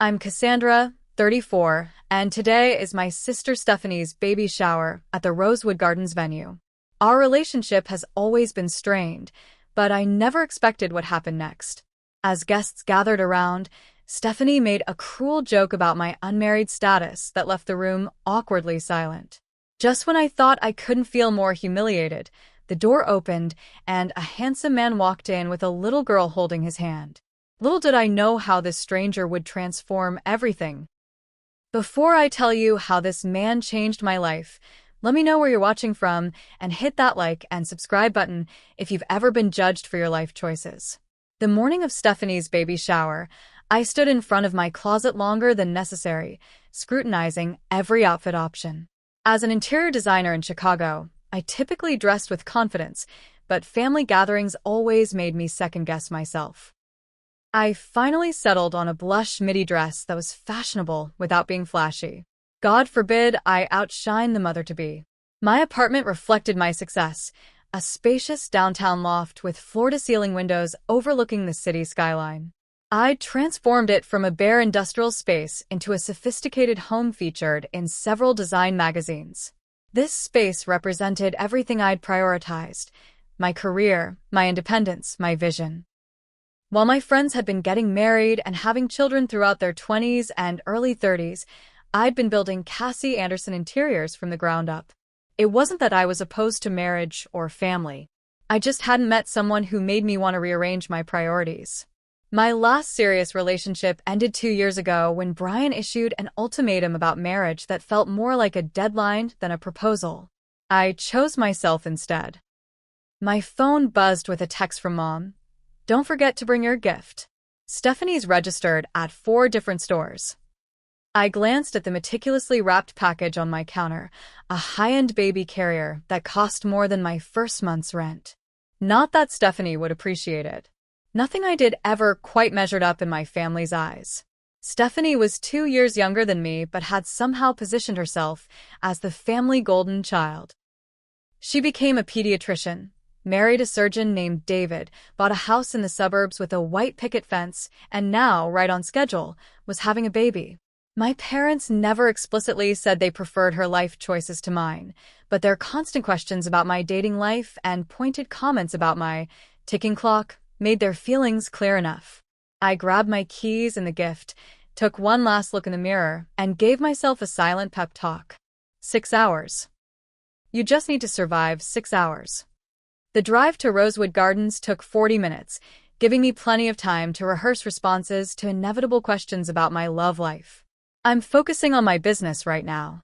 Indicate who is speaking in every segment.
Speaker 1: I'm Cassandra, 34, and today is my sister Stephanie's baby shower at the Rosewood Gardens venue. Our relationship has always been strained, but I never expected what happened next. As guests gathered around, Stephanie made a cruel joke about my unmarried status that left the room awkwardly silent. Just when I thought I couldn't feel more humiliated, the door opened and a handsome man walked in with a little girl holding his hand. Little did I know how this stranger would transform everything. Before I tell you how this man changed my life, let me know where you're watching from and hit that like and subscribe button if you've ever been judged for your life choices. The morning of Stephanie's baby shower, I stood in front of my closet longer than necessary, scrutinizing every outfit option. As an interior designer in Chicago, I typically dressed with confidence, but family gatherings always made me second-guess myself. I finally settled on a blush midi dress that was fashionable without being flashy. God forbid I outshine the mother-to-be. My apartment reflected my success, a spacious downtown loft with floor-to-ceiling windows overlooking the city skyline. I transformed it from a bare industrial space into a sophisticated home featured in several design magazines. This space represented everything I'd prioritized: my career, my independence, my vision. While my friends had been getting married and having children throughout their 20s and early 30s, I'd been building Cassie Anderson interiors from the ground up. It wasn't that I was opposed to marriage or family. I just hadn't met someone who made me want to rearrange my priorities. My last serious relationship ended 2 years ago when Brian issued an ultimatum about marriage that felt more like a deadline than a proposal. I chose myself instead. My phone buzzed with a text from Mom. "Don't forget to bring your gift. Stephanie's registered at 4 different stores." I glanced at the meticulously wrapped package on my counter, a high-end baby carrier that cost more than my first month's rent. Not that Stephanie would appreciate it. Nothing I did ever quite measured up in my family's eyes. Stephanie was 2 years younger than me but had somehow positioned herself as the family golden child. She became a pediatrician, married a surgeon named David, bought a house in the suburbs with a white picket fence, and now, right on schedule, was having a baby. My parents never explicitly said they preferred her life choices to mine, but their constant questions about my dating life and pointed comments about my ticking clock made their feelings clear enough. I grabbed my keys and the gift, took one last look in the mirror, and gave myself a silent pep talk. 6 hours. You just need to survive 6 hours. The drive to Rosewood Gardens took 40 minutes, giving me plenty of time to rehearse responses to inevitable questions about my love life. I'm focusing on my business right now.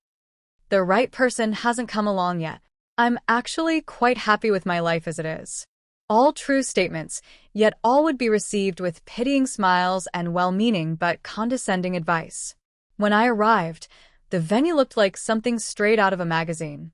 Speaker 1: The right person hasn't come along yet. I'm actually quite happy with my life as it is. All true statements, yet all would be received with pitying smiles and well-meaning but condescending advice. When I arrived, the venue looked like something straight out of a magazine.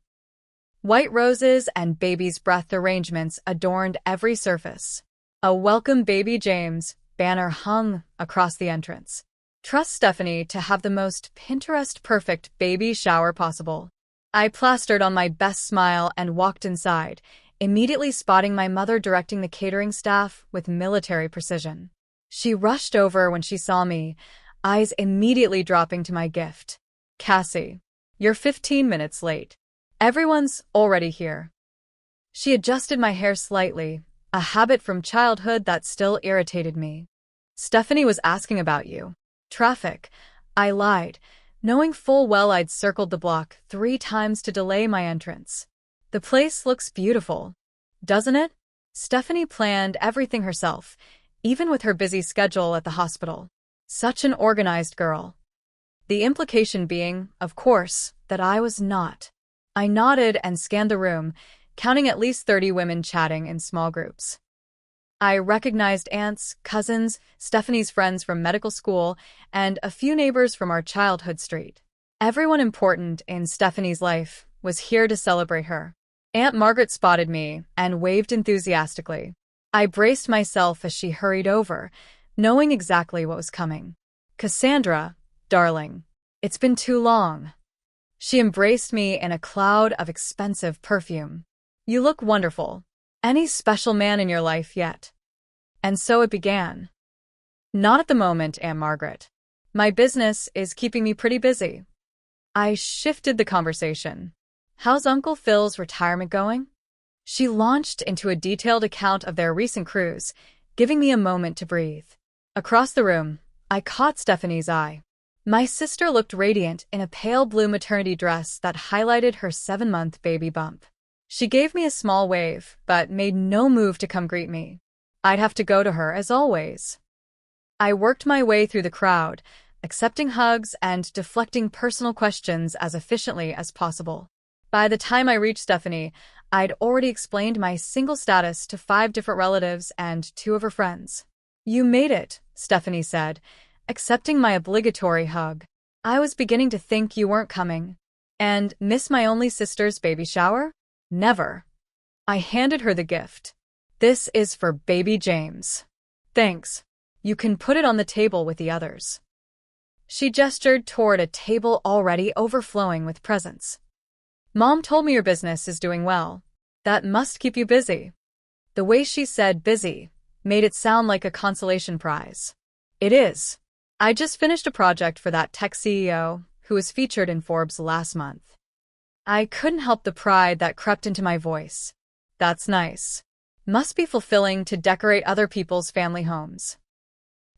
Speaker 1: White roses and baby's breath arrangements adorned every surface. A "Welcome Baby James" banner hung across the entrance. Trust Stephanie to have the most Pinterest-perfect baby shower possible. I plastered on my best smile and walked inside, immediately spotting my mother directing the catering staff with military precision. She rushed over when she saw me, eyes immediately dropping to my gift. "Cassie, you're 15 minutes late. Everyone's already here." She adjusted my hair slightly, a habit from childhood that still irritated me. "Stephanie was asking about you." "Traffic," I lied, knowing full well I'd circled the block 3 times to delay my entrance. "The place looks beautiful, doesn't it?" Stephanie planned everything herself, even with her busy schedule at the hospital. Such an organized girl. The implication being, of course, that I was not. I nodded and scanned the room, counting at least 30 women chatting in small groups. I recognized aunts, cousins, Stephanie's friends from medical school, and a few neighbors from our childhood street. Everyone important in Stephanie's life was here to celebrate her. Aunt Margaret spotted me and waved enthusiastically. I braced myself as she hurried over, knowing exactly what was coming. "Cassandra, darling, it's been too long." She embraced me in a cloud of expensive perfume. "You look wonderful. Any special man in your life yet?" And so it began. "Not at the moment, Aunt Margaret. My business is keeping me pretty busy. I shifted the conversation. How's Uncle Phil's retirement going? She launched into a detailed account of their recent cruise, giving me a moment to breathe. Across the room, I caught Stephanie's eye. My sister looked radiant in a pale blue maternity dress that highlighted her 7-month baby bump. She gave me a small wave, but made no move to come greet me. I'd have to go to her, as always. I worked my way through the crowd, accepting hugs and deflecting personal questions as efficiently as possible. By the time I reached Stephanie, I'd already explained my single status to 5 different relatives and 2 of her friends. "You made it," Stephanie said, accepting my obligatory hug. "I was beginning to think you weren't coming. And miss my only sister's baby shower? Never." I handed her the gift. "This is for baby James." "Thanks. You can put it on the table with the others." She gestured toward a table already overflowing with presents. "Mom told me your business is doing well. That must keep you busy." The way she said busy made it sound like a consolation prize. It is. I just finished a project for that tech CEO who was featured in Forbes last month. I couldn't help the pride that crept into my voice. That's nice. Must be fulfilling to decorate other people's family homes.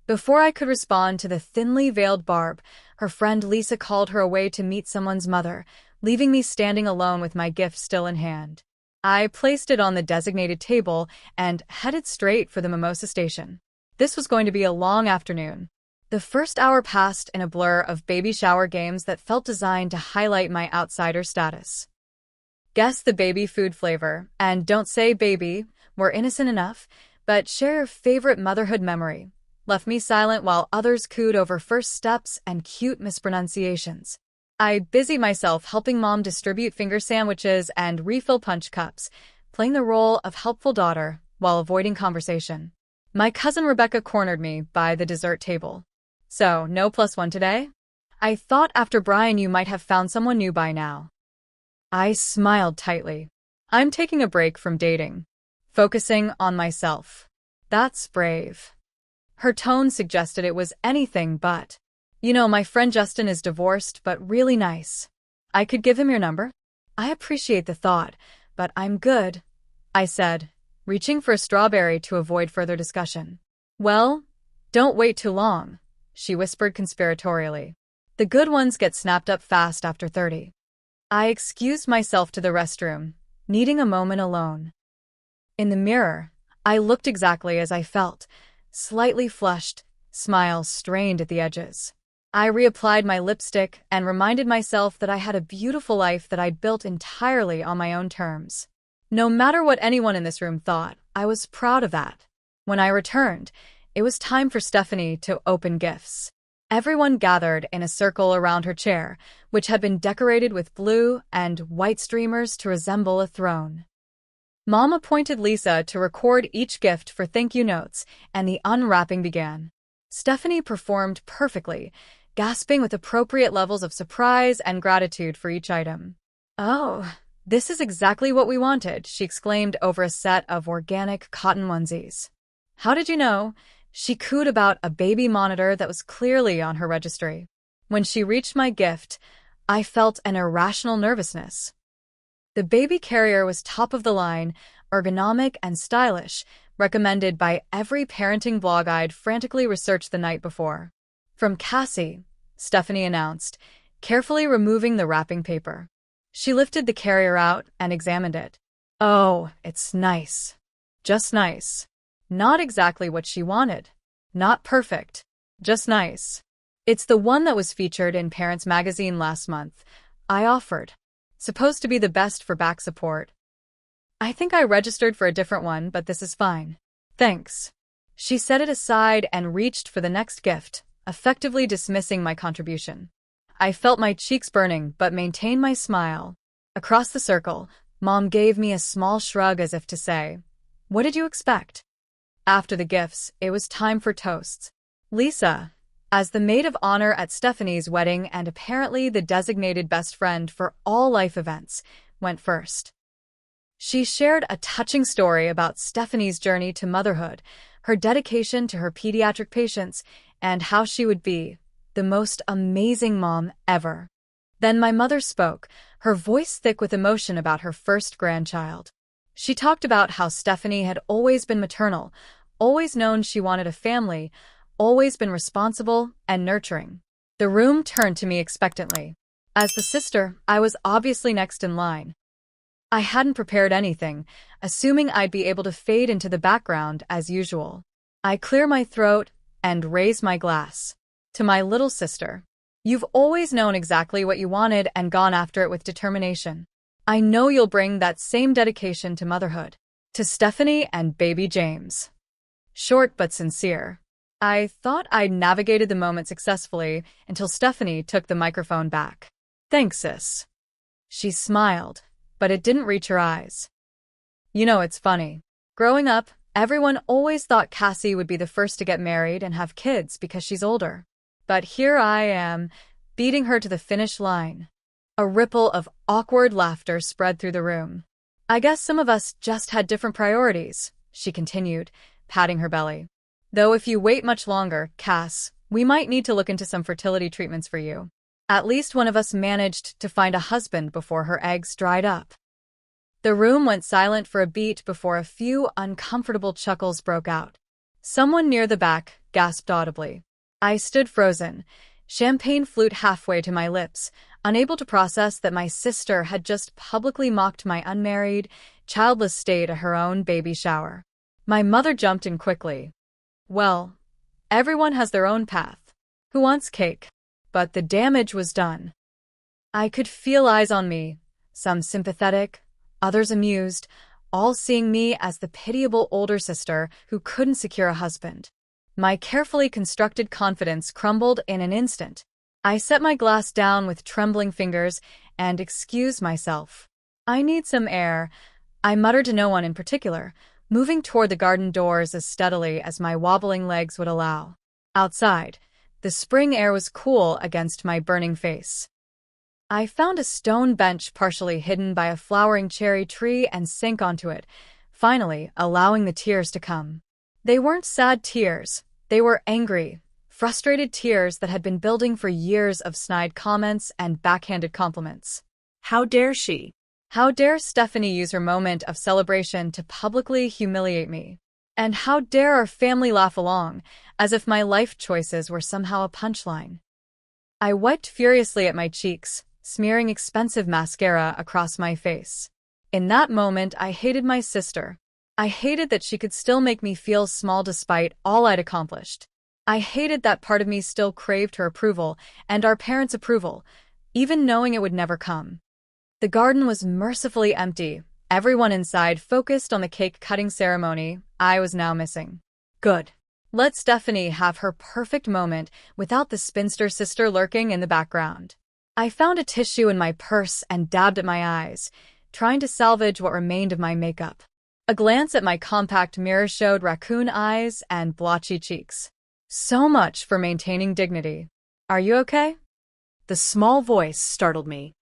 Speaker 1: Before I could respond to the thinly veiled Barb, her friend Lisa called her away to meet someone's mother, leaving me standing alone with my gift still in hand. I placed it on the designated table and headed straight for the mimosa station. This was going to be a long afternoon. The first hour passed in a blur of baby shower games that felt designed to highlight my outsider status. Guess the baby food flavor, and don't say baby, were innocent enough, but share your favorite motherhood memory left me silent while others cooed over first steps and cute mispronunciations. I busied myself helping Mom distribute finger sandwiches and refill punch cups, playing the role of helpful daughter while avoiding conversation. My cousin Rebecca cornered me by the dessert table. "So, no +1 today? I thought after Brian you might have found someone new by now." I smiled tightly. "I'm taking a break from dating. Focusing on myself." "That's brave." Her tone suggested it was anything but. "You know, my friend Justin is divorced, but really nice. I could give him your number?" "I appreciate the thought, but I'm good," I said, reaching for a strawberry to avoid further discussion. "Well, don't wait too long," she whispered conspiratorially. "The good ones get snapped up fast after 30. I excused myself to the restroom, needing a moment alone. In the mirror, I looked exactly as I felt, slightly flushed, smile strained at the edges. I reapplied my lipstick and reminded myself that I had a beautiful life that I'd built entirely on my own terms. No matter what anyone in this room thought, I was proud of that. When I returned, it was time for Stephanie to open gifts. Everyone gathered in a circle around her chair, which had been decorated with blue and white streamers to resemble a throne. Mom appointed Lisa to record each gift for thank you notes, and the unwrapping began. Stephanie performed perfectly, gasping with appropriate levels of surprise and gratitude for each item. "Oh, this is exactly what we wanted," she exclaimed over a set of organic cotton onesies. "How did you know?" She cooed about a baby monitor that was clearly on her registry. When she reached my gift, I felt an irrational nervousness. The baby carrier was top of the line, ergonomic and stylish, recommended by every parenting blog I'd frantically researched the night before. "From Cassie," Stephanie announced, carefully removing the wrapping paper. She lifted the carrier out and examined it. "Oh, it's nice. Just nice. Not exactly what she wanted. Not perfect. Just nice. It's the one that was featured in Parents magazine last month," I offered. "Supposed to be the best for back support." "I think I registered for a different one, but this is fine. Thanks." She set it aside and reached for the next gift, effectively dismissing my contribution. I felt my cheeks burning but maintained my smile. Across the circle, Mom gave me a small shrug as if to say, "What did you expect?" After the gifts, it was time for toasts. Lisa, as the maid of honor at Stephanie's wedding and apparently the designated best friend for all life events, went first. She shared a touching story about Stephanie's journey to motherhood, her dedication to her pediatric patients, and how she would be the most amazing mom ever." Then my mother spoke, her voice thick with emotion about her first grandchild. She talked about how Stephanie had always been maternal, always known she wanted a family, always been responsible and nurturing. The room turned to me expectantly. As the sister, I was obviously next in line. I hadn't prepared anything, assuming I'd be able to fade into the background as usual. I clear my throat and raise my glass. To my little sister. You've always known exactly what you wanted and gone after it with determination. I know you'll bring that same dedication to motherhood. To Stephanie and baby James. Short but sincere. I thought I'd navigated the moment successfully until Stephanie took the microphone back. "Thanks, sis." She smiled, but it didn't reach her eyes. You know, it's funny. Growing up, everyone always thought Cassie would be the first to get married and have kids because she's older. But here I am, beating her to the finish line. A ripple of awkward laughter spread through the room. "I guess some of us just had different priorities," she continued, patting her belly. "Though if you wait much longer, Cass, we might need to look into some fertility treatments for you." At least one of us managed to find a husband before her eggs dried up. The room went silent for a beat before a few uncomfortable chuckles broke out. Someone near the back gasped audibly. I stood frozen, champagne flute halfway to my lips, unable to process that my sister had just publicly mocked my unmarried, childless state at her own baby shower. My mother jumped in quickly. "Well, everyone has their own path. Who wants cake?" But the damage was done. I could feel eyes on me, some sympathetic, others amused, all seeing me as the pitiable older sister who couldn't secure a husband. My carefully constructed confidence crumbled in an instant. I set my glass down with trembling fingers and excused myself. "I need some air," I muttered to no one in particular, moving toward the garden doors as steadily as my wobbling legs would allow. Outside, the spring air was cool against my burning face. I found a stone bench partially hidden by a flowering cherry tree and sank onto it, finally allowing the tears to come. They weren't sad tears. They were angry, frustrated tears that had been building for years of snide comments and backhanded compliments. How dare she? How dare Stephanie use her moment of celebration to publicly humiliate me? And how dare our family laugh along, as if my life choices were somehow a punchline? I wiped furiously at my cheeks, smearing expensive mascara across my face. In that moment, I hated my sister. I hated that she could still make me feel small despite all I'd accomplished. I hated that part of me still craved her approval and our parents' approval, even knowing it would never come. The garden was mercifully empty, everyone inside focused on the cake-cutting ceremony I was now missing. Good. Let Stephanie have her perfect moment without the spinster sister lurking in the background. I found a tissue in my purse and dabbed at my eyes, trying to salvage what remained of my makeup. A glance at my compact mirror showed raccoon eyes and blotchy cheeks. So much for maintaining dignity. "Are you okay?" The small voice startled me.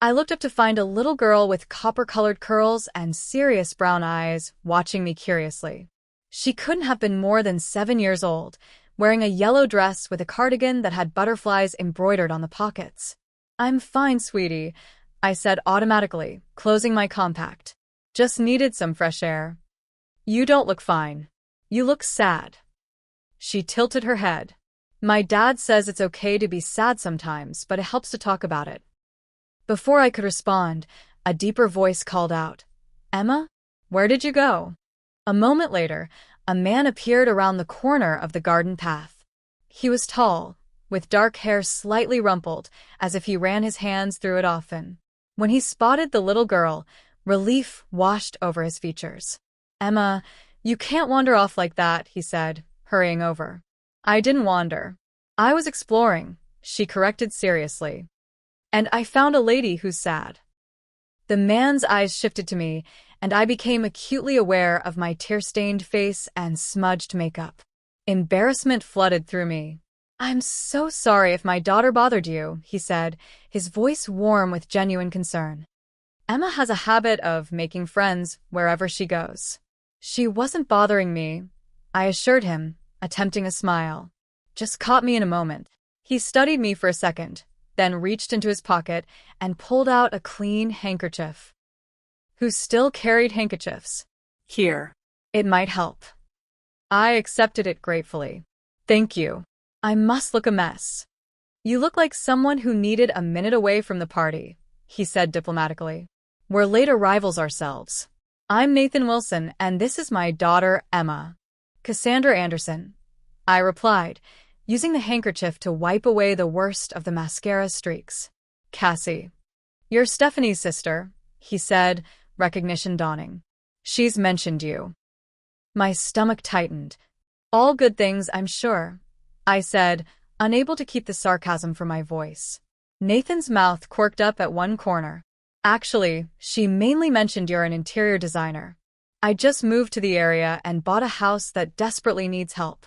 Speaker 1: I looked up to find a little girl with copper-colored curls and serious brown eyes watching me curiously. She couldn't have been more than 7 years old, wearing a yellow dress with a cardigan that had butterflies embroidered on the pockets. "I'm fine, sweetie," I said automatically, closing my compact. "Just needed some fresh air." "You don't look fine. You look sad." She tilted her head. "My dad says it's okay to be sad sometimes, but it helps to talk about it." Before I could respond, a deeper voice called out, "Emma, where did you go?" A moment later, a man appeared around the corner of the garden path. He was tall, with dark hair slightly rumpled, as if he ran his hands through it often. When he spotted the little girl, relief washed over his features. "Emma, you can't wander off like that," he said, hurrying over. "I didn't wander. I was exploring," she corrected seriously. "And I found a lady who's sad." The man's eyes shifted to me, and I became acutely aware of my tear-stained face and smudged makeup. Embarrassment flooded through me. "I'm so sorry if my daughter bothered you," he said, his voice warm with genuine concern. "Emma has a habit of making friends wherever she goes." "She wasn't bothering me," I assured him, attempting a smile. "Just caught me in a moment." He studied me for a second, then reached into his pocket and pulled out a clean handkerchief. Who still carried handkerchiefs?
Speaker 2: Here.
Speaker 1: It might help. I accepted it gratefully. Thank you. I must look a mess. You look like someone who needed a minute away from the party, he said diplomatically. We're late arrivals ourselves. I'm Nathan Wilson, and this is my daughter, Emma. Cassandra Anderson, I replied, using the handkerchief to wipe away the worst of the mascara streaks. Cassie. You're Stephanie's sister, he said, recognition dawning. She's mentioned you. My stomach tightened. All good things, I'm sure, I said, unable to keep the sarcasm from my voice. Nathan's mouth quirked up at one corner. Actually, she mainly mentioned you're an interior designer. I just moved to the area and bought a house that desperately needs help.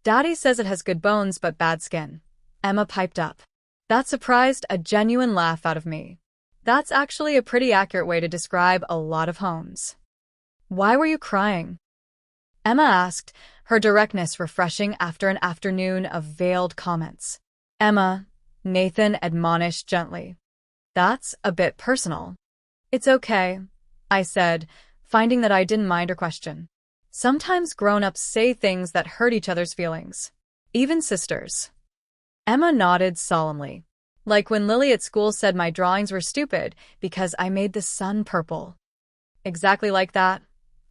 Speaker 1: Daddy says it has good bones but bad skin. Emma piped up. That surprised a genuine laugh out of me. That's actually a pretty accurate way to describe a lot of homes. Why were you crying? Emma asked, her directness refreshing after an afternoon of veiled comments. Emma, Nathan admonished gently. That's a bit personal. It's okay, I said, finding that I didn't mind her question. Sometimes grown-ups say things that hurt each other's feelings. Even sisters. Emma nodded solemnly. Like when Lily at school said my drawings were stupid because I made the sun purple. Exactly like that.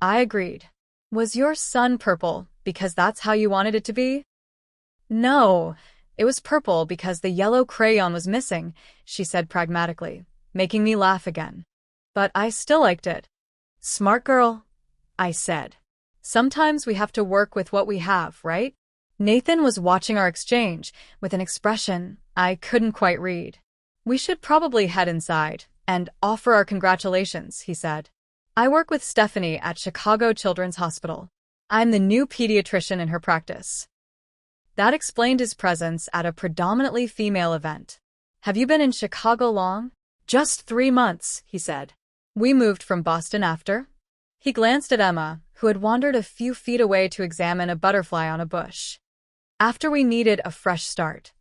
Speaker 1: I agreed. Was your sun purple because that's how you wanted it to be? No, it was purple because the yellow crayon was missing, she said pragmatically, making me laugh again. But I still liked it. Smart girl, I said. Sometimes we have to work with what we have, right? Nathan was watching our exchange with an expression I couldn't quite read. We should probably head inside and offer our congratulations, he said. I work with Stephanie at Chicago Children's Hospital. I'm the new pediatrician in her practice. That explained his presence at a predominantly female event. Have you been in Chicago long? Just 3 months, he said. We moved from Boston after. He glanced at Emma, who had wandered a few feet away to examine a butterfly on a bush. After we needed a fresh start.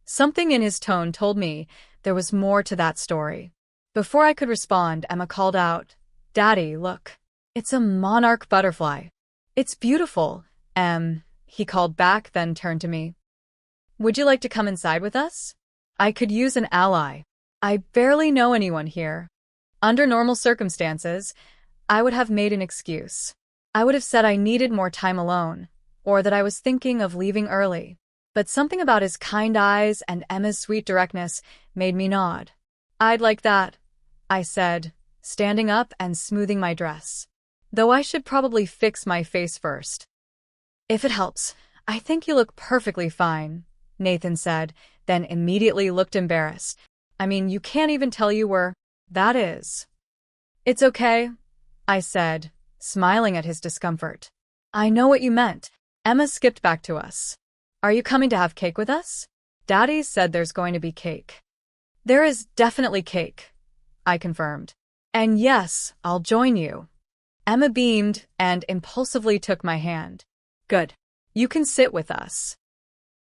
Speaker 1: Something in his tone told me there was more to that story. Before I could respond, Emma called out, Daddy, look. It's a monarch butterfly. It's beautiful, he called back, then turned to me. Would you like to come inside with us? I could use an ally. I barely know anyone here. Under normal circumstances, I would have made an excuse. I would have said I needed more time alone, or that I was thinking of leaving early. But something about his kind eyes and Emma's sweet directness made me nod. I'd like that, I said, standing up and smoothing my dress. Though I should probably fix my face first. If it helps, I think you look perfectly fine, Nathan said, then immediately looked embarrassed. I mean, you can't even tell you were. That is. It's okay, I said, smiling at his discomfort. I know what you meant. Emma skipped back to us. Are you coming to have cake with us? Daddy said there's going to be cake. There is definitely cake, I confirmed. And yes, I'll join you. Emma beamed and impulsively took my hand. Good. You can sit with us.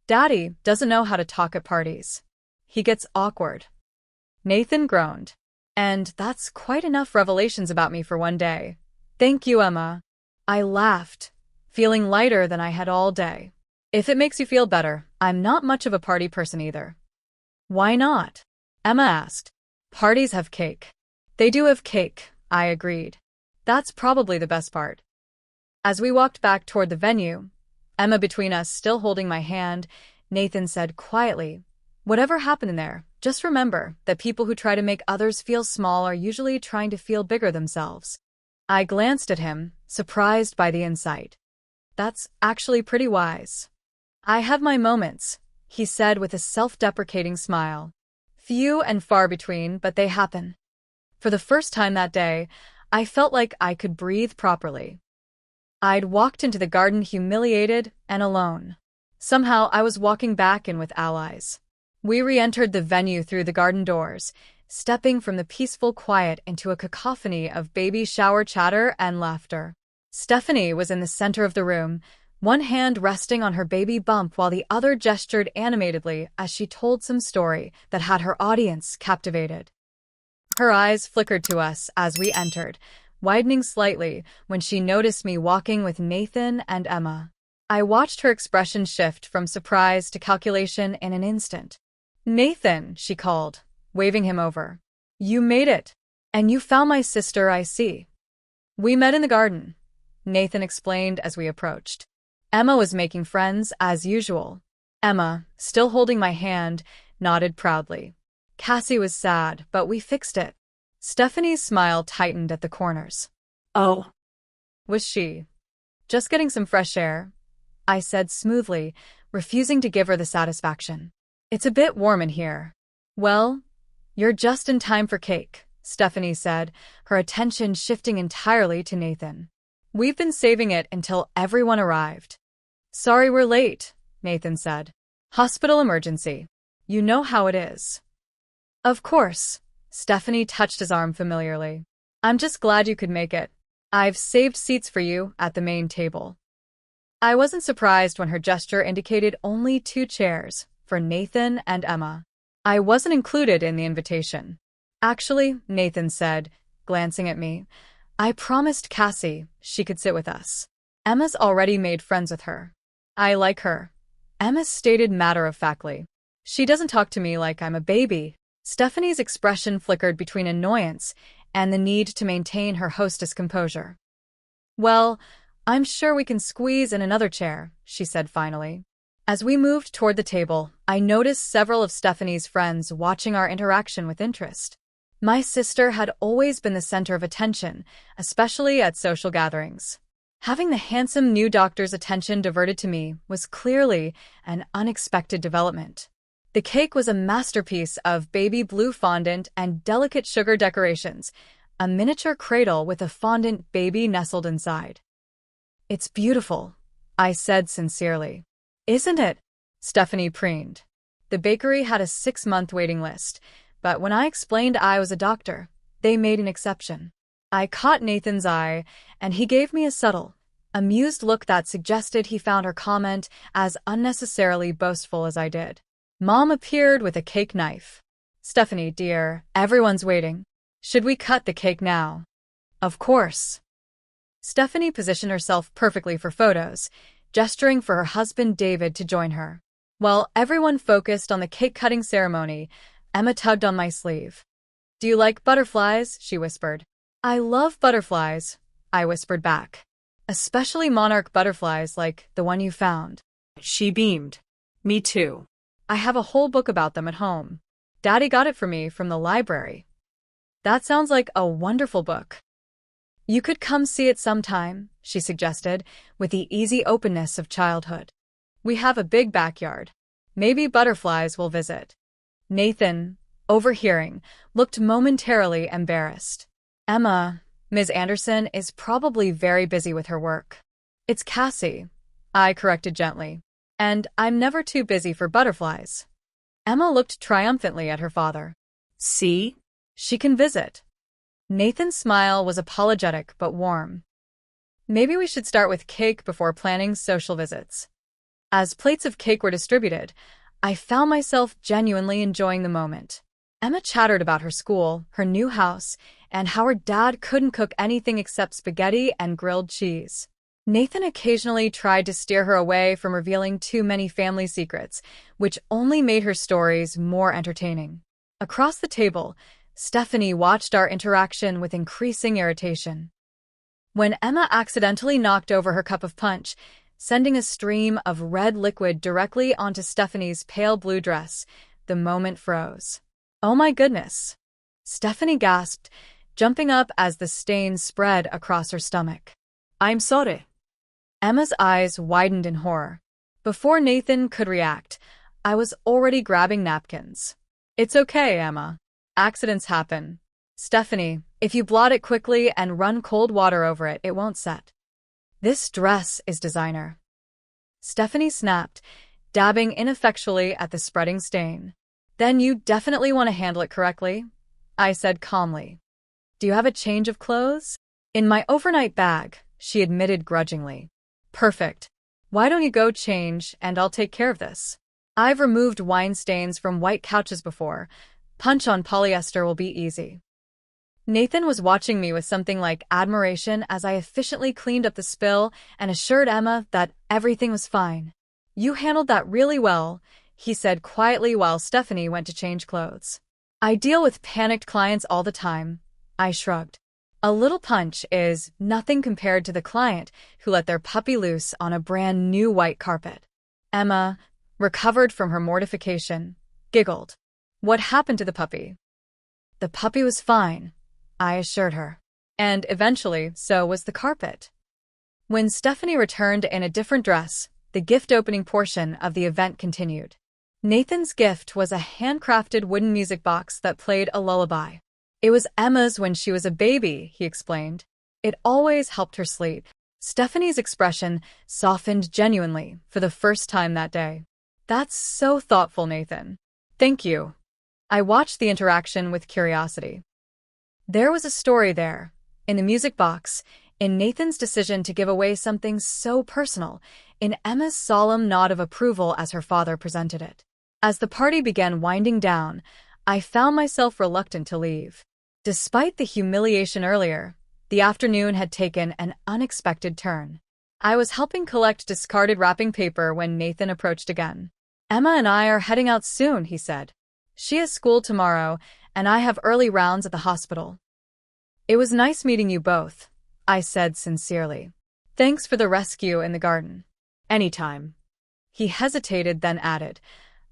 Speaker 1: Daddy doesn't know how to talk at parties. He gets awkward. Nathan groaned. And that's quite enough revelations about me for one day. Thank you, Emma. I laughed, feeling lighter than I had all day. If it makes you feel better, I'm not much of a party person either. Why not? Emma asked. Parties have cake. They do have cake, I agreed. That's probably the best part. As we walked back toward the venue, Emma between us still holding my hand, Nathan said quietly, whatever happened in there, just remember that people who try to make others feel small are usually trying to feel bigger themselves. I glanced at him, surprised by the insight. That's actually pretty wise. I have my moments, he said with a self-deprecating smile. Few and far between, but they happen. For the first time that day, I felt like I could breathe properly. I'd walked into the garden humiliated and alone. Somehow I was walking back in with allies. We re-entered the venue through the garden doors, stepping from the peaceful quiet into a cacophony of baby shower chatter and laughter. Stephanie was in the center of the room, one hand resting on her baby bump while the other gestured animatedly as she told some story that had her audience captivated. Her eyes flickered to us as we entered, widening slightly when she noticed me walking with Nathan and Emma. I watched her expression shift from surprise to calculation in an instant. "Nathan," she called, waving him over. "You made it. And you found my sister, I see." "We met in the garden," Nathan explained as we approached. Emma was making friends as usual. Emma, still holding my hand, nodded proudly. Cassie was sad, but we fixed it. Stephanie's smile tightened at the corners.
Speaker 2: "Oh,"
Speaker 1: Was she? "Just getting some fresh air," I said smoothly, refusing to give her the satisfaction. "It's a bit warm in here." "Well, you're just in time for cake," Stephanie said, her attention shifting entirely to Nathan. "We've been saving it until everyone arrived." "Sorry we're late," Nathan said. "Hospital emergency. You know how it is." "Of course." Stephanie touched his arm familiarly. "I'm just glad you could make it. I've saved seats for you at the main table." I wasn't surprised when her gesture indicated only 2 chairs, for Nathan and Emma. I wasn't included in the invitation. "Actually," Nathan said, glancing at me, "I promised Cassie she could sit with us. Emma's already made friends with her." "I like her," Emma stated matter-of-factly. "She doesn't talk to me like I'm a baby." Stephanie's expression flickered between annoyance and the need to maintain her hostess composure. "Well, I'm sure we can squeeze in another chair," she said finally. As we moved toward the table, I noticed several of Stephanie's friends watching our interaction with interest. My sister had always been the center of attention, especially at social gatherings. Having the handsome new doctor's attention diverted to me was clearly an unexpected development. The cake was a masterpiece of baby blue fondant and delicate sugar decorations, a miniature cradle with a fondant baby nestled inside. "It's beautiful," I said sincerely. "Isn't it?" Stephanie preened. The bakery had a 6-month waiting list, but when I explained I was a doctor, they made an exception. I caught Nathan's eye, and he gave me a subtle, amused look that suggested he found her comment as unnecessarily boastful as I did. Mom appeared with a cake knife. "Stephanie, dear, everyone's waiting. Should we cut the cake now?" "Of course." Stephanie positioned herself perfectly for photos, gesturing for her husband David to join her. While everyone focused on the cake-cutting ceremony, Emma tugged on my sleeve. "Do you like butterflies?" she whispered. "I love butterflies," I whispered back. "Especially monarch butterflies like the one you found."
Speaker 2: She beamed. "Me too."
Speaker 1: "I have a whole book about them at home. Daddy got it for me from the library." "That sounds like a wonderful book." "You could come see it sometime," she suggested, with the easy openness of childhood. "We have a big backyard. Maybe butterflies will visit." Nathan, overhearing, looked momentarily embarrassed. "Emma, Ms. Anderson is probably very busy with her work." "It's Cassie," I corrected gently. "And I'm never too busy for butterflies." Emma looked triumphantly at her father.
Speaker 2: "See?
Speaker 1: "She can visit." Nathan's smile was apologetic but warm. "Maybe we should start with cake before planning social visits." As plates of cake were distributed, I found myself genuinely enjoying the moment. Emma chattered about her school, her new house, and how her dad couldn't cook anything except spaghetti and grilled cheese. Nathan occasionally tried to steer her away from revealing too many family secrets, which only made her stories more entertaining. Across the table, Stephanie watched our interaction with increasing irritation. When Emma accidentally knocked over her cup of punch, sending a stream of red liquid directly onto Stephanie's pale blue dress, the moment froze. "Oh my goodness!" Stephanie gasped, jumping up as the stain spread across her stomach.
Speaker 2: "I'm sorry."
Speaker 1: Emma's eyes widened in horror. Before Nathan could react, I was already grabbing napkins. "It's okay, Emma. Accidents happen. Stephanie, if you blot it quickly and run cold water over it, it won't set. This dress is designer." Stephanie snapped, dabbing ineffectually at the spreading stain. "Then you definitely want to handle it correctly," I said calmly. "Do you have a change of clothes?" "In my overnight bag," she admitted grudgingly. "Perfect. Why don't you go change and I'll take care of this? I've removed wine stains from white couches before. Punch on polyester will be easy. Nathan was watching me with something like admiration as I efficiently cleaned up the spill and assured Emma that everything was fine. You handled that really well, he said quietly while Stephanie went to change clothes. I deal with panicked clients all the time, I shrugged. A little punch is nothing compared to the client who let their puppy loose on a brand new white carpet. Emma, recovered from her mortification, giggled. What happened to the puppy? The puppy was fine, I assured her. And eventually, so was the carpet. When Stephanie returned in a different dress, the gift-opening portion of the event continued. Nathan's gift was a handcrafted wooden music box that played a lullaby. It was Emma's when she was a baby, he explained. It always helped her sleep. Stephanie's expression softened genuinely for the first time that day. That's so thoughtful, Nathan. Thank you. I watched the interaction with curiosity. There was a story there, in the music box, in Nathan's decision to give away something so personal, in Emma's solemn nod of approval as her father presented it. As the party began winding down, I found myself reluctant to leave. Despite the humiliation earlier, the afternoon had taken an unexpected turn. I was helping collect discarded wrapping paper when Nathan approached again. Emma and I are heading out soon, he said. She has school tomorrow, and I have early rounds at the hospital. It was nice meeting you both, I said sincerely. Thanks for the rescue in the garden. Anytime. He hesitated, then added,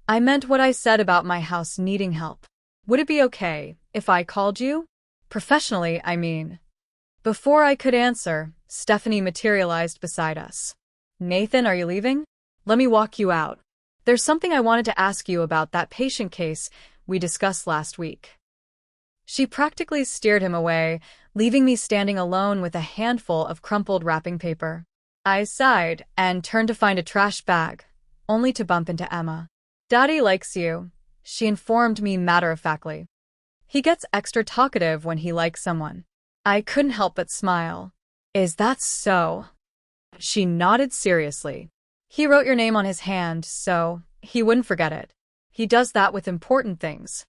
Speaker 1: I meant what I said about my house needing help. Would it be okay if I called you? Professionally, I mean. Before I could answer, Stephanie materialized beside us. Nathan, are you leaving? Let me walk you out. There's something I wanted to ask you about that patient case we discussed last week. She practically steered him away, leaving me standing alone with a handful of crumpled wrapping paper. I sighed and turned to find a trash bag, only to bump into Emma. Daddy likes you, she informed me matter-of-factly. He gets extra talkative when he likes someone. I couldn't help but smile. Is that so? She nodded seriously. He wrote your name on his hand, so he wouldn't forget it. He does that with important things.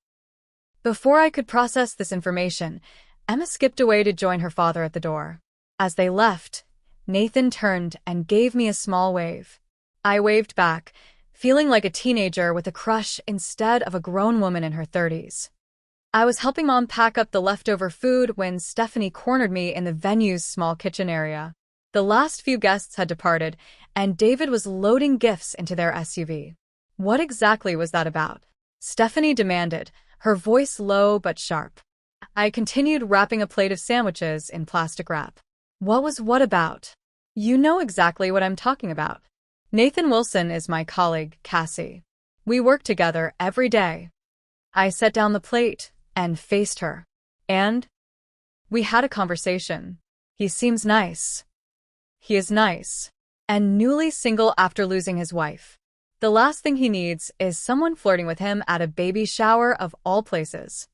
Speaker 1: Before I could process this information, Emma skipped away to join her father at the door. As they left, Nathan turned and gave me a small wave. I waved back, feeling like a teenager with a crush instead of a grown woman in her 30s. I was helping Mom pack up the leftover food when Stephanie cornered me in the venue's small kitchen area. The last few guests had departed, and David was loading gifts into their SUV. What exactly was that about? Stephanie demanded, her voice low but sharp. I continued wrapping a plate of sandwiches in plastic wrap. What was what about? You know exactly what I'm talking about. Nathan Wilson is my colleague, Cassie. We work together every day. I set down the plate and faced her. And? We had a conversation. He seems nice. He is nice. And newly single after losing his wife. The last thing he needs is someone flirting with him at a baby shower of all places.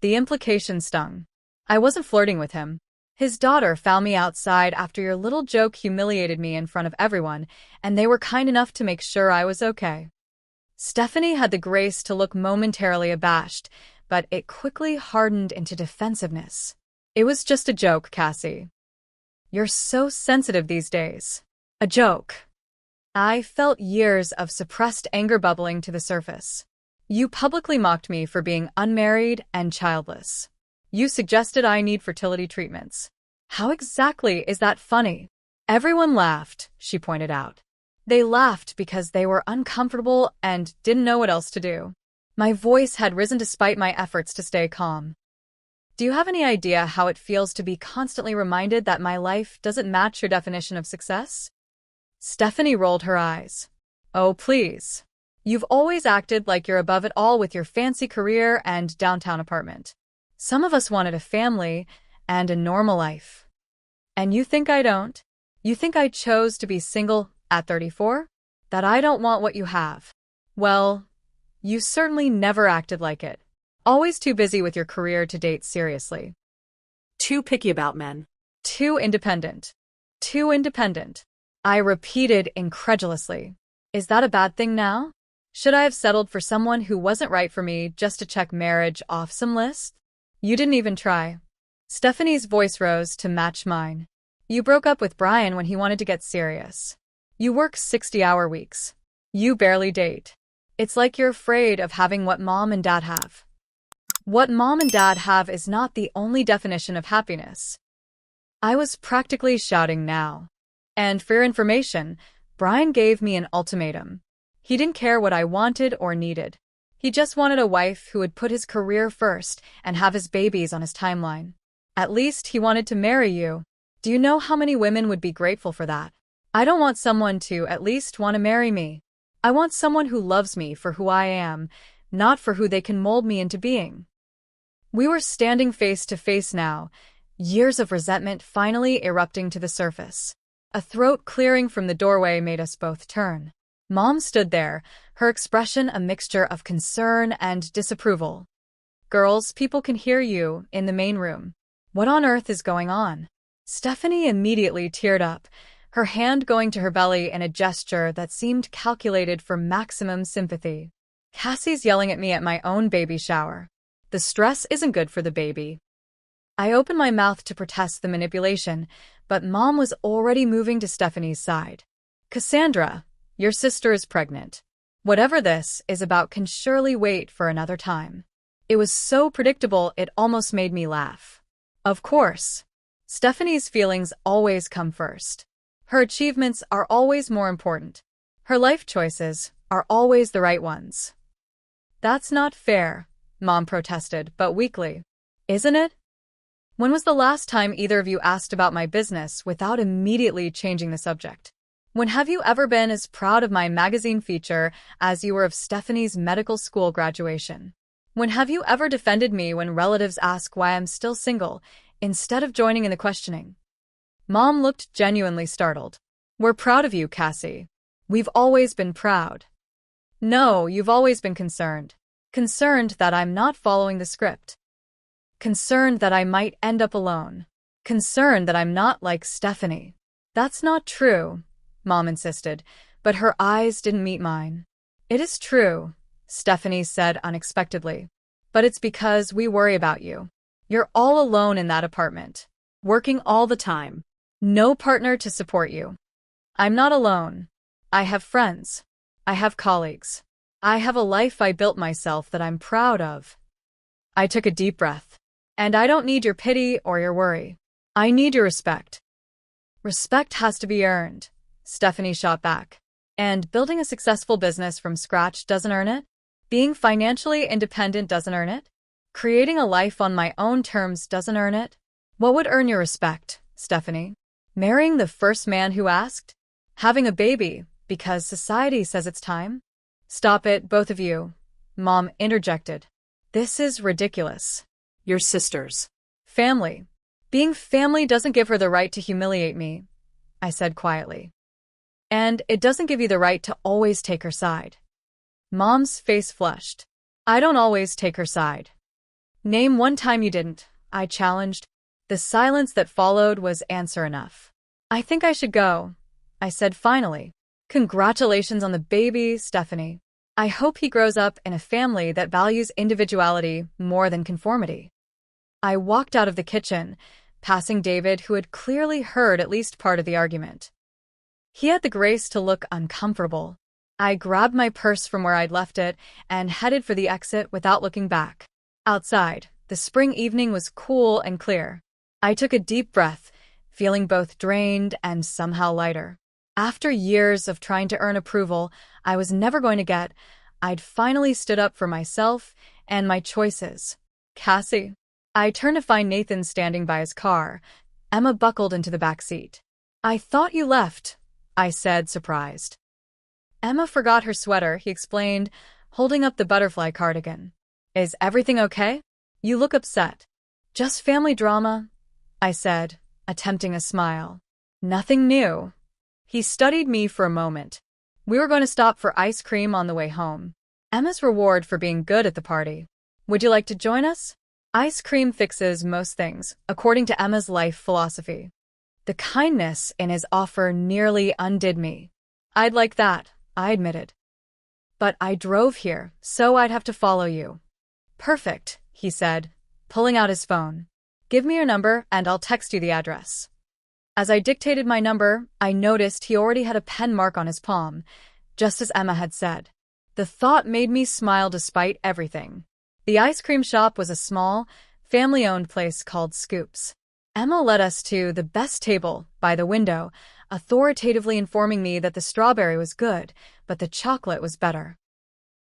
Speaker 1: The implication stung. I wasn't flirting with him. His daughter found me outside after your little joke humiliated me in front of everyone, and they were kind enough to make sure I was okay. Stephanie had the grace to look momentarily abashed, but it quickly hardened into defensiveness. It was just a joke, Cassie. You're so sensitive these days. A joke. I felt years of suppressed anger bubbling to the surface. You publicly mocked me for being unmarried and childless. You suggested I need fertility treatments. How exactly is that funny? Everyone laughed, she pointed out. They laughed because they were uncomfortable and didn't know what else to do. My voice had risen despite my efforts to stay calm. Do you have any idea how it feels to be constantly reminded that my life doesn't match your definition of success? Stephanie rolled her eyes. Oh, please. You've always acted like you're above it all with your fancy career and downtown apartment. Some of us wanted a family and a normal life. And you think I don't? You think I chose to be single at 34? That I don't want what you have? Well, you certainly never acted like it. Always too busy with your career to date seriously.
Speaker 2: Too picky about men.
Speaker 1: Too independent. Too independent. I repeated incredulously. Is that a bad thing now? Should I have settled for someone who wasn't right for me just to check marriage off some list? You didn't even try. Stephanie's voice rose to match mine. You broke up with Brian when he wanted to get serious. You work 60-hour weeks. You barely date. It's like you're afraid of having what mom and dad have. What mom and dad have is not the only definition of happiness. I was practically shouting now. And for your information, Brian gave me an ultimatum. He didn't care what I wanted or needed. He just wanted a wife who would put his career first and have his babies on his timeline. At least he wanted to marry you. Do you know how many women would be grateful for that? I don't want someone to at least want to marry me. I want someone who loves me for who I am, not for who they can mold me into being. We were standing face to face now, years of resentment finally erupting to the surface. A throat clearing from the doorway made us both turn. Mom stood there, her expression a mixture of concern and disapproval. Girls, people can hear you in the main room. What on earth is going on? Stephanie immediately teared up, her hand going to her belly in a gesture that seemed calculated for maximum sympathy. Cassie's yelling at me at my own baby shower. The stress isn't good for the baby. I opened my mouth to protest the manipulation, but Mom was already moving to Stephanie's side. Cassandra, your sister is pregnant. Whatever this is about can surely wait for another time. It was so predictable it almost made me laugh. Of course. Stephanie's feelings always come first. Her achievements are always more important. Her life choices are always the right ones. That's not fair, Mom protested, but weakly. Isn't it? When was the last time either of you asked about my business without immediately changing the subject? When have you ever been as proud of my magazine feature as you were of Stephanie's medical school graduation? When have you ever defended me when relatives ask why I'm still single, instead of joining in the questioning? Mom looked genuinely startled. We're proud of you, Cassie. We've always been proud. No, you've always been concerned. Concerned that I'm not following the script. Concerned that I might end up alone. Concerned that I'm not like Stephanie. That's not true, Mom insisted, but her eyes didn't meet mine. It is true, Stephanie said unexpectedly. But it's because we worry about you. You're all alone in that apartment. Working all the time. No partner to support you. I'm not alone. I have friends. I have colleagues. I have a life I built myself that I'm proud of. I took a deep breath. And I don't need your pity or your worry. I need your respect. Respect has to be earned, Stephanie shot back. And building a successful business from scratch doesn't earn it? Being financially independent doesn't earn it? Creating a life on my own terms doesn't earn it? What would earn your respect, Stephanie? Marrying the first man who asked? Having a baby because society says it's time? Stop it, both of you, Mom interjected. This is ridiculous.
Speaker 2: Your sisters.
Speaker 1: Family. Being family doesn't give her the right to humiliate me, I said quietly. And it doesn't give you the right to always take her side. Mom's face flushed. I don't always take her side. Name one time you didn't, I challenged. The silence that followed was answer enough. I think I should go, I said finally. Congratulations on the baby, Stephanie. I hope he grows up in a family that values individuality more than conformity. I walked out of the kitchen, passing David, who had clearly heard at least part of the argument. He had the grace to look uncomfortable. I grabbed my purse from where I'd left it and headed for the exit without looking back. Outside, the spring evening was cool and clear. I took a deep breath, feeling both drained and somehow lighter. After years of trying to earn approval I was never going to get, I'd finally stood up for myself and my choices. Cassie. I turned to find Nathan standing by his car. Emma buckled into the back seat. I thought you left, I said, surprised. Emma forgot her sweater, he explained, holding up the butterfly cardigan. Is everything okay? You look upset. Just family drama, I said, attempting a smile. Nothing new. He studied me for a moment. We were going to stop for ice cream on the way home. Emma's reward for being good at the party. Would you like to join us? Ice cream fixes most things, according to Emma's life philosophy. The kindness in his offer nearly undid me. I'd like that, I admitted. But I drove here, so I'd have to follow you. Perfect, he said, pulling out his phone. Give me your number and I'll text you the address. As I dictated my number, I noticed he already had a pen mark on his palm, just as Emma had said. The thought made me smile despite everything. The ice cream shop was a small, family-owned place called Scoops. Emma led us to the best table by the window, authoritatively informing me that the strawberry was good, but the chocolate was better.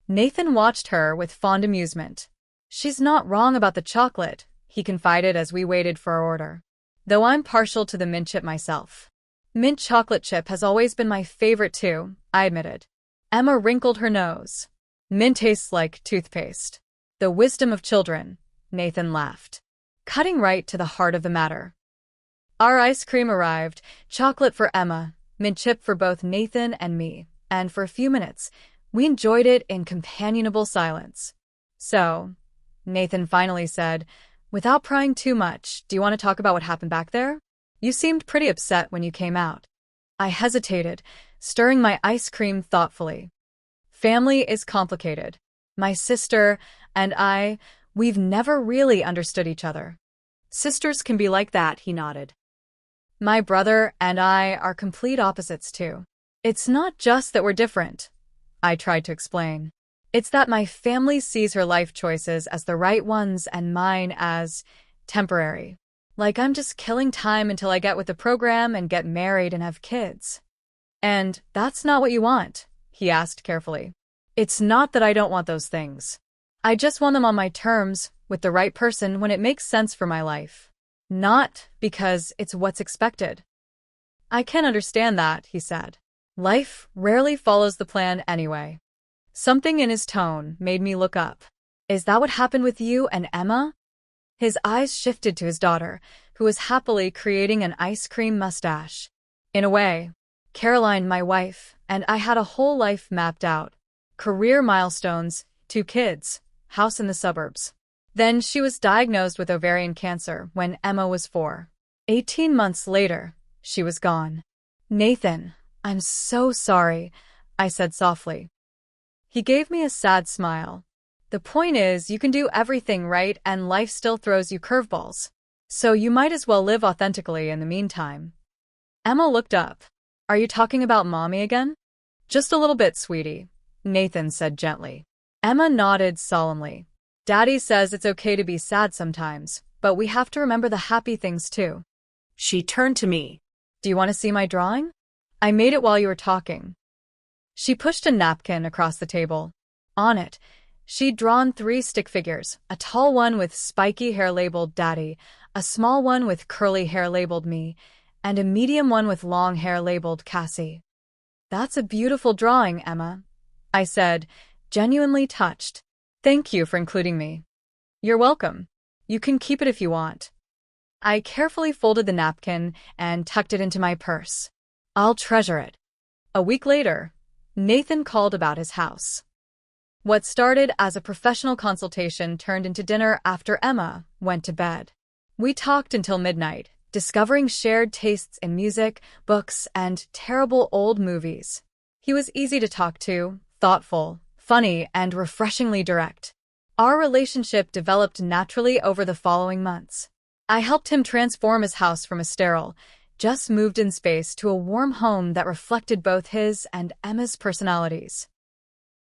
Speaker 1: Nathan watched her with fond amusement. She's not wrong about the chocolate, he confided as we waited for our order. Though I'm partial to the mint chip myself. Mint chocolate chip has always been my favorite too, I admitted. Emma wrinkled her nose. Mint tastes like toothpaste. The wisdom of children, Nathan laughed, cutting right to the heart of the matter. Our ice cream arrived, chocolate for Emma, mint chip for both Nathan and me, and for a few minutes, we enjoyed it in companionable silence. So, Nathan finally said, without prying too much, do you want to talk about what happened back there? You seemed pretty upset when you came out. I hesitated, stirring my ice cream thoughtfully. Family is complicated. My sister and we've never really understood each other.
Speaker 2: Sisters can be like that, he nodded.
Speaker 1: My brother and I are complete opposites too. It's not just that we're different, I tried to explain. It's that my family sees her life choices as the right ones and mine as temporary. Like I'm just killing time until I get with the program and get married and have kids. And that's not what you want, he asked carefully. It's not that I don't want those things. I just want them on my terms, with the right person when it makes sense for my life. Not because it's what's expected. I can understand that, he said. Life rarely follows the plan anyway. Something in his tone made me look up. Is that what happened with you and Emma? His eyes shifted to his daughter, who was happily creating an ice cream mustache. In a way, Caroline, my wife, and I had a whole life mapped out. Career milestones, 2 kids, house in the suburbs. Then she was diagnosed with ovarian cancer when Emma was 4. 18 months later, she was gone. Nathan, I'm so sorry, I said softly. He gave me a sad smile. The point is, you can do everything right and life still throws you curveballs. So you might as well live authentically in the meantime. Emma looked up. Are you talking about Mommy again? Just a little bit, sweetie, Nathan said gently. Emma nodded solemnly. Daddy says it's okay to be sad sometimes, but we have to remember the happy things too.
Speaker 2: She turned to me.
Speaker 1: Do you want to see my drawing? I made it while you were talking. She pushed a napkin across the table. On it, she'd drawn 3 stick figures, a tall one with spiky hair labeled Daddy, a small one with curly hair labeled me, and a medium one with long hair labeled Cassie. That's a beautiful drawing, Emma, I said, genuinely touched. Thank you for including me. You're welcome. You can keep it if you want. I carefully folded the napkin and tucked it into my purse. I'll treasure it. A week later, Nathan called about his house. What started as a professional consultation turned into dinner after Emma went to bed. We talked until midnight, discovering shared tastes in music, books, and terrible old movies. He was easy to talk to, thoughtful, funny, and refreshingly direct. Our relationship developed naturally over the following months. I helped him transform his house from a sterile, just moved-in space to a warm home that reflected both his and Emma's personalities.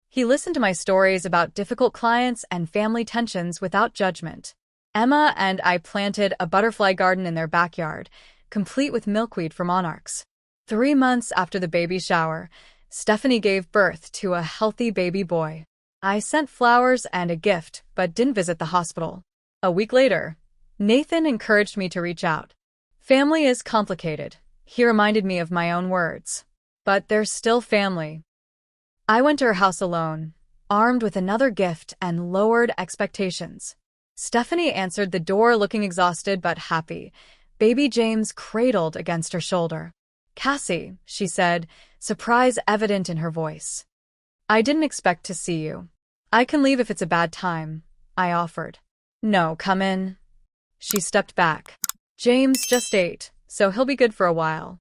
Speaker 1: He listened to my stories about difficult clients and family tensions without judgment. Emma and I planted a butterfly garden in their backyard, complete with milkweed for monarchs. 3 months after the baby shower, Stephanie gave birth to a healthy baby boy. I sent flowers and a gift, but didn't visit the hospital. A week later, Nathan encouraged me to reach out. Family is complicated, he reminded me of my own words. But there's still family. I went to her house alone, armed with another gift and lowered expectations. Stephanie answered the door looking exhausted but happy, baby James cradled against her shoulder. Cassie, she said, surprise evident in her voice. I didn't expect to see you. I can leave if it's a bad time, I offered. No, come in. She stepped back. James just ate, so he'll be good for a while.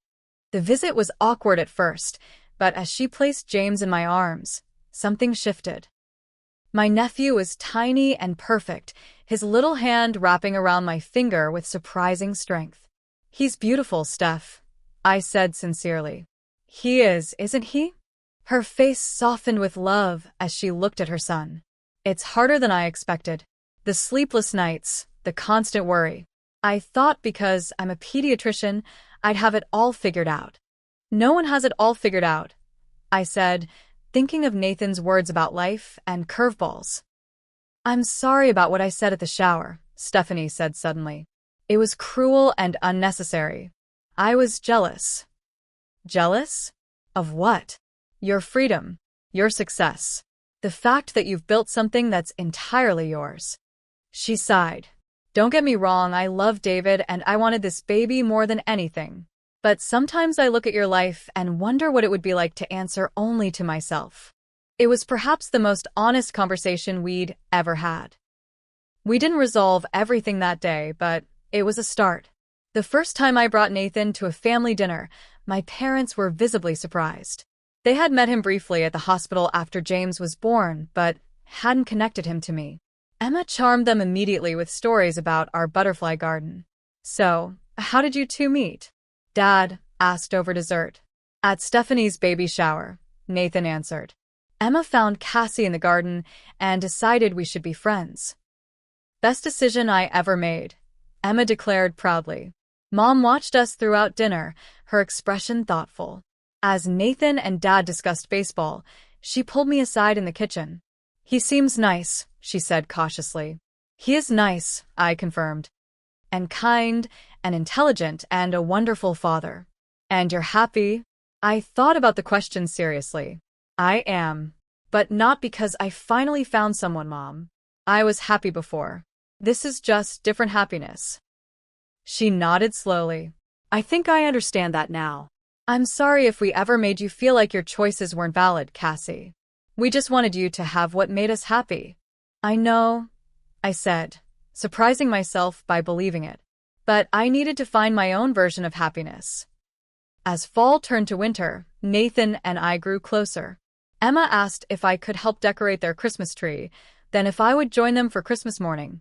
Speaker 1: The visit was awkward at first, but as she placed James in my arms, something shifted. My nephew was tiny and perfect, his little hand wrapping around my finger with surprising strength. "He's beautiful, Steph," I said sincerely. "He is, isn't he?" Her face softened with love as she looked at her son. "It's harder than I expected. The sleepless nights, the constant worry. I thought because I'm a pediatrician, I'd have it all figured out." "No one has it all figured out," I said, thinking of Nathan's words about life and curveballs. "I'm sorry about what I said at the shower," Stephanie said suddenly. "It was cruel and unnecessary. I was jealous." "Jealous? Of what?" "Your freedom, your success, the fact that you've built something that's entirely yours." She sighed. "Don't get me wrong, I love David and I wanted this baby more than anything. But sometimes I look at your life and wonder what it would be like to answer only to myself." It was perhaps the most honest conversation we'd ever had. We didn't resolve everything that day, but it was a start. The first time I brought Nathan to a family dinner, my parents were visibly surprised. They had met him briefly at the hospital after James was born, but hadn't connected him to me. Emma charmed them immediately with stories about our butterfly garden. "So, how did you two meet?" Dad asked over dessert. "At Stephanie's baby shower," Nathan answered. "Emma found Cassie in the garden and decided we should be friends." "Best decision I ever made," Emma declared proudly. Mom watched us throughout dinner, her expression thoughtful. As Nathan and Dad discussed baseball, she pulled me aside in the kitchen. "He seems nice," she said cautiously. "He is nice," I confirmed. "And kind, and intelligent, and a wonderful father." "And you're happy?" I thought about the question seriously. "I am. But not because I finally found someone, Mom. I was happy before. This is just different happiness." She nodded slowly. "I think I understand that now. I'm sorry if we ever made you feel like your choices weren't valid, Cassie. We just wanted you to have what made us happy." "I know," I said, surprising myself by believing it. "But I needed to find my own version of happiness." As fall turned to winter, Nathan and I grew closer. Emma asked if I could help decorate their Christmas tree, then if I would join them for Christmas morning.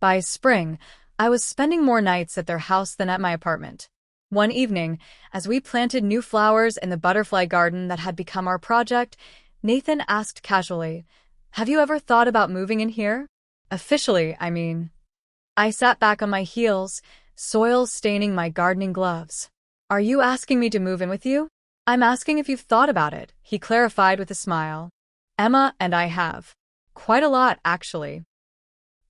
Speaker 1: By spring, I was spending more nights at their house than at my apartment. One evening, as we planted new flowers in the butterfly garden that had become our project, Nathan asked casually, "Have you ever thought about moving in here? Officially, I mean." I sat back on my heels, soil staining my gardening gloves. "Are you asking me to move in with you?" "I'm asking if you've thought about it," he clarified with a smile. "Emma and I have. Quite a lot, actually."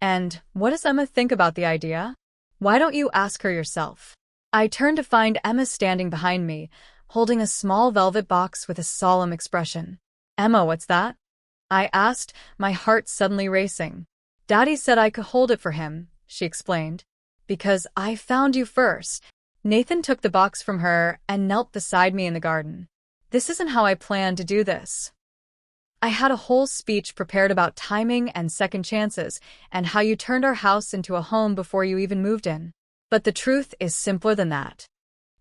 Speaker 1: "And what does Emma think about the idea? Why don't you ask her yourself?" I turned to find Emma standing behind me, holding a small velvet box with a solemn expression. "Emma, what's that?" I asked, my heart suddenly racing. "Daddy said I could hold it for him," she explained. "Because I found you first." Nathan took the box from her and knelt beside me in the garden. "This isn't how I planned to do this." I had a whole speech prepared about timing and second chances, and how you turned our house into a home before you even moved in. But the truth is simpler than that.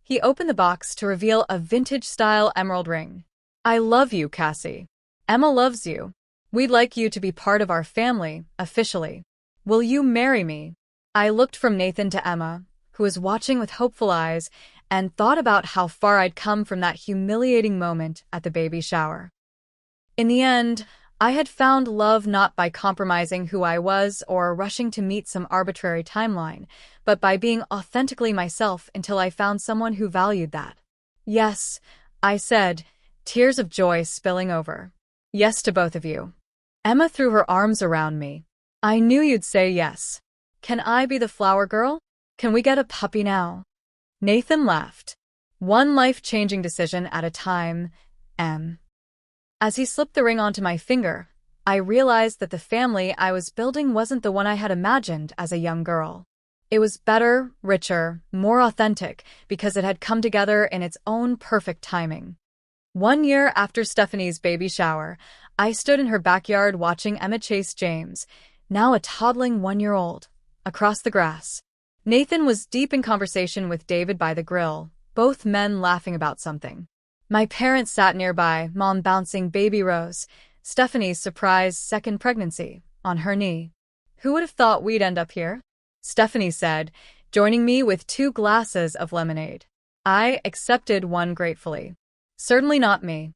Speaker 1: He opened the box to reveal a vintage-style emerald ring. "I love you, Cassie. Emma loves you. We'd like you to be part of our family, officially. Will you marry me?" I looked from Nathan to Emma, who was watching with hopeful eyes, and thought about how far I'd come from that humiliating moment at the baby shower. In the end, I had found love not by compromising who I was or rushing to meet some arbitrary timeline, but by being authentically myself until I found someone who valued that. "Yes," I said, tears of joy spilling over. "Yes to both of you." Emma threw her arms around me. "I knew you'd say yes. Can I be the flower girl? Can we get a puppy now?" Nathan laughed. "One life-changing decision at a time, Em." As he slipped the ring onto my finger, I realized that the family I was building wasn't the one I had imagined as a young girl. It was better, richer, more authentic, because it had come together in its own perfect timing. 1 year after Stephanie's baby shower, I stood in her backyard watching Emma chase James, now a toddling 1-year-old, across the grass. Nathan was deep in conversation with David by the grill, both men laughing about something. My parents sat nearby, Mom bouncing baby Rose, Stephanie's surprise second pregnancy, on her knee. Who would have thought we'd end up here? Stephanie said, joining me with 2 glasses of lemonade. I accepted one gratefully. Certainly not me.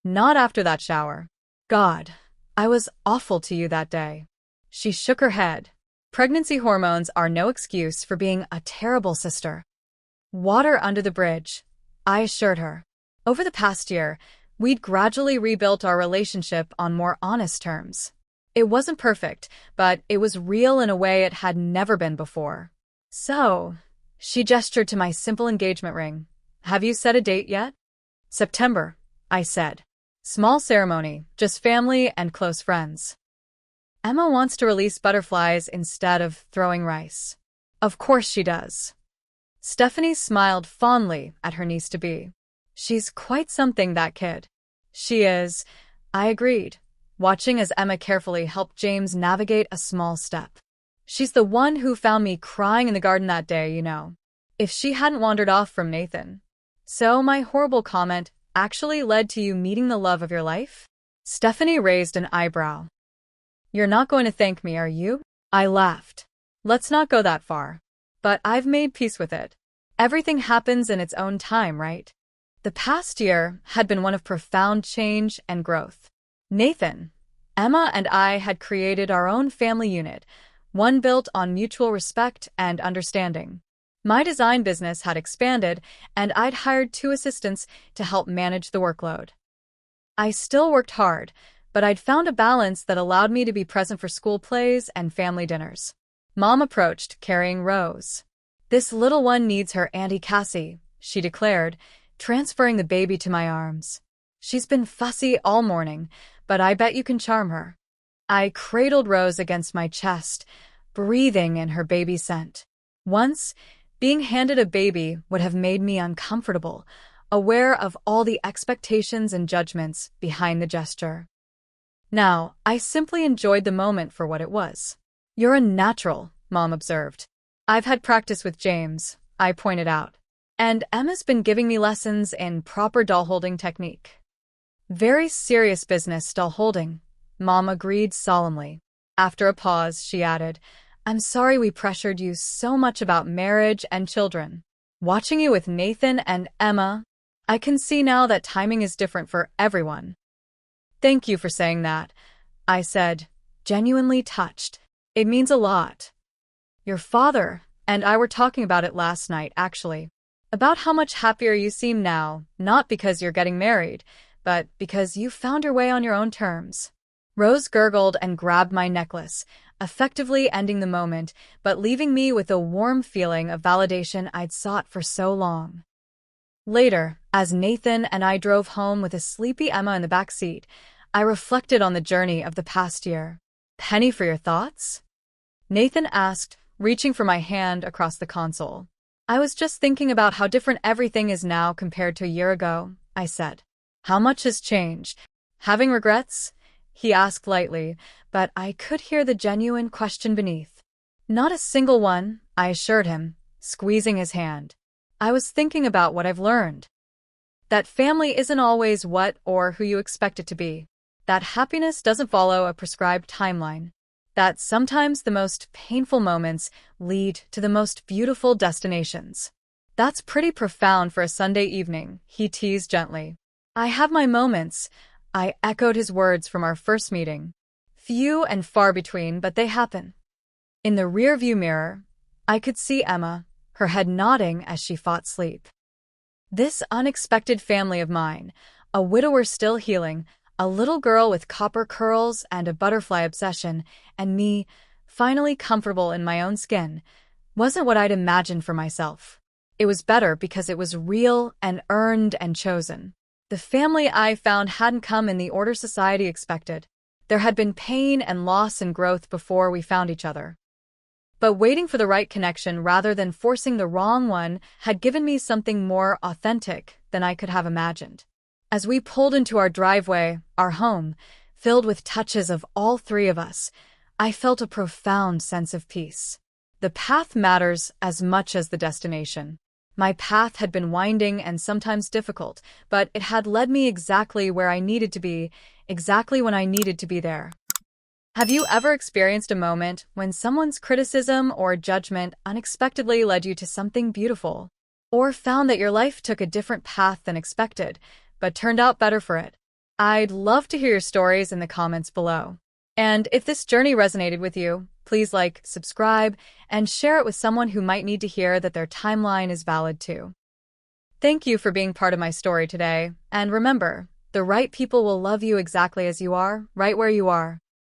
Speaker 1: Not after that shower. God, I was awful to you that day. She shook her head. Pregnancy hormones are no excuse for being a terrible sister. Water under the bridge, I assured her. Over the past year, we'd gradually rebuilt our relationship on more honest terms. It wasn't perfect, but it was real in a way it had never been before. So, she gestured to my simple engagement ring. Have you set a date yet? September, I said. Small ceremony, just family and close friends. Emma wants to release butterflies instead of throwing rice. Of course she does. Stephanie smiled fondly at her niece-to-be. She's quite something, that kid. She is, I agreed, watching as Emma carefully helped James navigate a small step. She's the one who found me crying in the garden that day, you know. If she hadn't wandered off from Nathan. So my horrible comment actually led to you meeting the love of your life? Stephanie raised an eyebrow. You're not going to thank me, are you? I laughed. Let's not go that far. But I've made peace with it. Everything happens in its own time, right? The past year had been one of profound change and growth. Nathan, Emma, and I had created our own family unit, one built on mutual respect and understanding. My design business had expanded, and I'd hired 2 assistants to help manage the workload. I still worked hard, but I'd found a balance that allowed me to be present for school plays and family dinners. Mom approached, carrying Rose. This little one needs her Auntie Cassie, she declared, transferring the baby to my arms. She's been fussy all morning, but I bet you can charm her. I cradled Rose against my chest, breathing in her baby scent. Once, being handed a baby would have made me uncomfortable, aware of all the expectations and judgments behind the gesture. Now, I simply enjoyed the moment for what it was. You're a natural, Mom observed. I've had practice with James, I pointed out. And Emma's been giving me lessons in proper doll-holding technique. Very serious business, doll-holding, Mom agreed solemnly. After a pause, she added, I'm sorry we pressured you so much about marriage and children. Watching you with Nathan and Emma, I can see now that timing is different for everyone. Thank you for saying that, I said, genuinely touched. It means a lot. Your father and I were talking about it last night, actually. About how much happier you seem now, not because you're getting married, but because you found your way on your own terms. Rose gurgled and grabbed my necklace, effectively ending the moment, but leaving me with a warm feeling of validation I'd sought for so long. Later, as Nathan and I drove home with a sleepy Emma in the back seat, I reflected on the journey of the past year. Penny for your thoughts? Nathan asked, reaching for my hand across the console. I was just thinking about how different everything is now compared to a year ago, I said. How much has changed? Having regrets? He asked lightly, but I could hear the genuine question beneath. Not a single one, I assured him, squeezing his hand. I was thinking about what I've learned. That family isn't always what or who you expect it to be. That happiness doesn't follow a prescribed timeline. That sometimes the most painful moments lead to the most beautiful destinations. That's pretty profound for a Sunday evening, he teased gently. I have my moments, I echoed his words from our first meeting. Few and far between, but they happen. In the rearview mirror, I could see Emma, her head nodding as she fought sleep. This unexpected family of mine, a widower still healing, a little girl with copper curls and a butterfly obsession, and me, finally comfortable in my own skin, wasn't what I'd imagined for myself. It was better because it was real and earned and chosen. The family I found hadn't come in the order society expected. There had been pain and loss and growth before we found each other. But waiting for the right connection rather than forcing the wrong one had given me something more authentic than I could have imagined. As we pulled into our driveway, our home, filled with touches of all 3 of us, I felt a profound sense of peace. The path matters as much as the destination. My path had been winding and sometimes difficult, but it had led me exactly where I needed to be, exactly when I needed to be there. Have you ever experienced a moment when someone's criticism or judgment unexpectedly led you to something beautiful? Or found that your life took a different path than expected, but turned out better for it? I'd love to hear your stories in the comments below. And if this journey resonated with you, please like, subscribe, and share it with someone who might need to hear that their timeline is valid too. Thank you for being part of my story today, and remember, the right people will love you exactly as you are, right where you are.